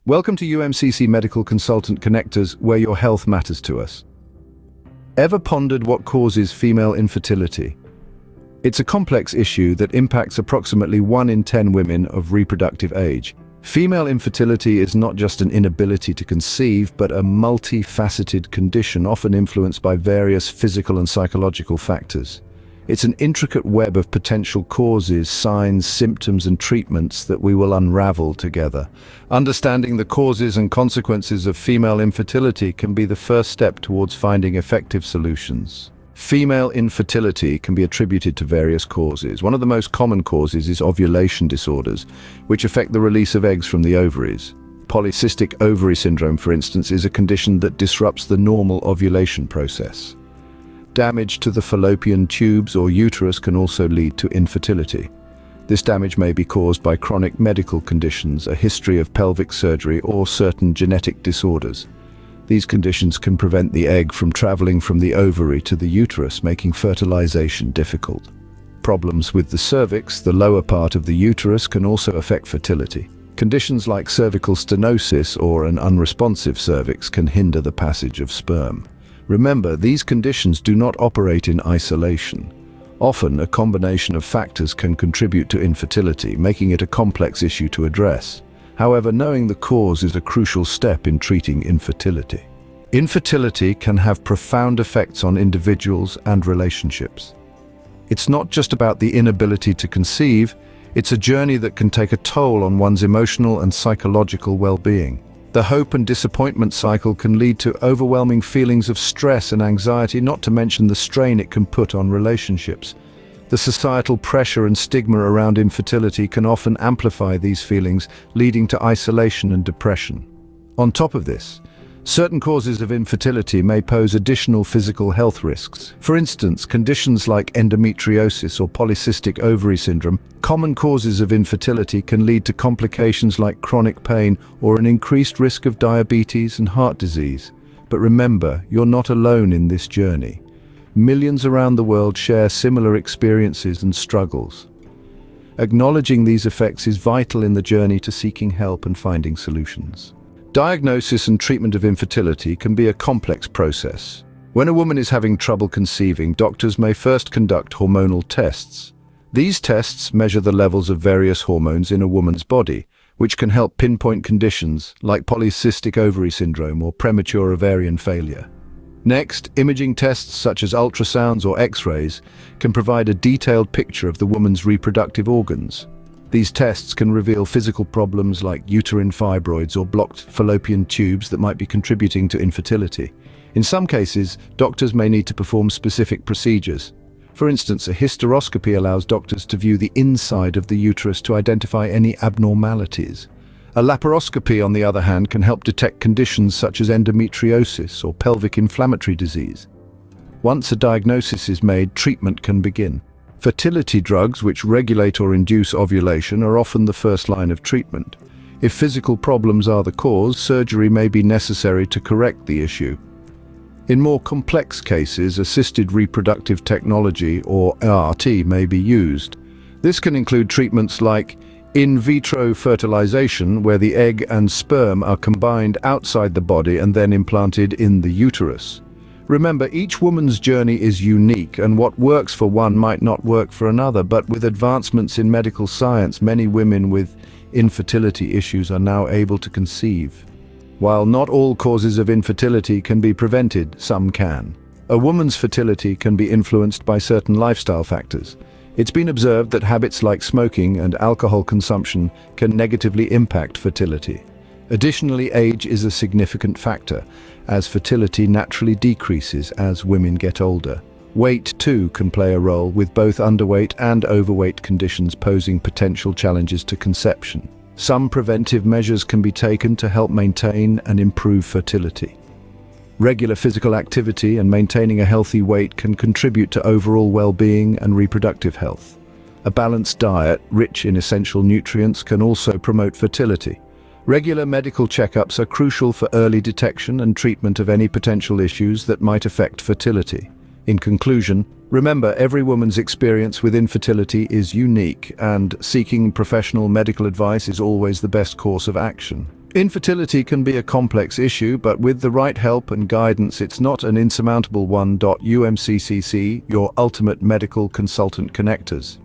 Welcome to UMCC Medical Consultant Connectors, where your health matters to us. Ever pondered what causes female infertility? It's a complex issue that impacts approximately 1 in 10 women of reproductive age. Female infertility is not just an inability to conceive, but a multifaceted condition often influenced by various physical and psychological factors. It's an intricate web of potential causes, signs, symptoms, and treatments that we will unravel together. Understanding the causes and consequences of female infertility can be the first step towards finding effective solutions. Female infertility can be attributed to various causes. One of the most common causes is ovulation disorders, which affect the release of eggs from the ovaries. Polycystic ovary syndrome, for instance, is a condition that disrupts the normal ovulation process. Damage to the fallopian tubes or uterus can also lead to infertility. This damage may be caused by chronic medical conditions, a history of pelvic surgery, or certain genetic disorders. These conditions can prevent the egg from traveling from the ovary to the uterus, making fertilization difficult. Problems with the cervix, the lower part of the uterus, can also affect fertility. Conditions like cervical stenosis or an unresponsive cervix can hinder the passage of sperm. Remember, these conditions do not operate in isolation. Often, a combination of factors can contribute to infertility, making it a complex issue to address. However, knowing the cause is a crucial step in treating infertility. Infertility can have profound effects on individuals and relationships. It's not just about the inability to conceive, it's a journey that can take a toll on one's emotional and psychological well-being. The hope and disappointment cycle can lead to overwhelming feelings of stress and anxiety, not to mention the strain it can put on relationships. The societal pressure and stigma around infertility can often amplify these feelings, leading to isolation and depression. On top of this, certain causes of infertility may pose additional physical health risks. For instance, conditions like endometriosis or polycystic ovary syndrome, common causes of infertility, can lead to complications like chronic pain or an increased risk of diabetes and heart disease. But remember, you're not alone in this journey. Millions around the world share similar experiences and struggles. Acknowledging these effects is vital in the journey to seeking help and finding solutions. Diagnosis and treatment of infertility can be a complex process. When a woman is having trouble conceiving, doctors may first conduct hormonal tests. These tests measure the levels of various hormones in a woman's body, which can help pinpoint conditions like polycystic ovary syndrome or premature ovarian failure. Next, imaging tests such as ultrasounds or X-rays can provide a detailed picture of the woman's reproductive organs. These tests can reveal physical problems like uterine fibroids or blocked fallopian tubes that might be contributing to infertility. In some cases, doctors may need to perform specific procedures. For instance, a hysteroscopy allows doctors to view the inside of the uterus to identify any abnormalities. A laparoscopy, on the other hand, can help detect conditions such as endometriosis or pelvic inflammatory disease. Once a diagnosis is made, treatment can begin. Fertility drugs, which regulate or induce ovulation, are often the first line of treatment. If physical problems are the cause, surgery may be necessary to correct the issue. In more complex cases, assisted reproductive technology, or ART, may be used. This can include treatments like in vitro fertilization, where the egg and sperm are combined outside the body and then implanted in the uterus. Remember, each woman's journey is unique, and what works for one might not work for another, but with advancements in medical science, many women with infertility issues are now able to conceive. While not all causes of infertility can be prevented, some can. A woman's fertility can be influenced by certain lifestyle factors. It's been observed that habits like smoking and alcohol consumption can negatively impact fertility. Additionally, age is a significant factor, as fertility naturally decreases as women get older. Weight, too, can play a role, with both underweight and overweight conditions posing potential challenges to conception. Some preventive measures can be taken to help maintain and improve fertility. Regular physical activity and maintaining a healthy weight can contribute to overall well-being and reproductive health. A balanced diet, rich in essential nutrients, can also promote fertility. Regular medical checkups are crucial for early detection and treatment of any potential issues that might affect fertility. In conclusion, remember, every woman's experience with infertility is unique, and seeking professional medical advice is always the best course of action. Infertility can be a complex issue, but with the right help and guidance, it's not an insurmountable one. UMCCC, your ultimate medical consultant connectors.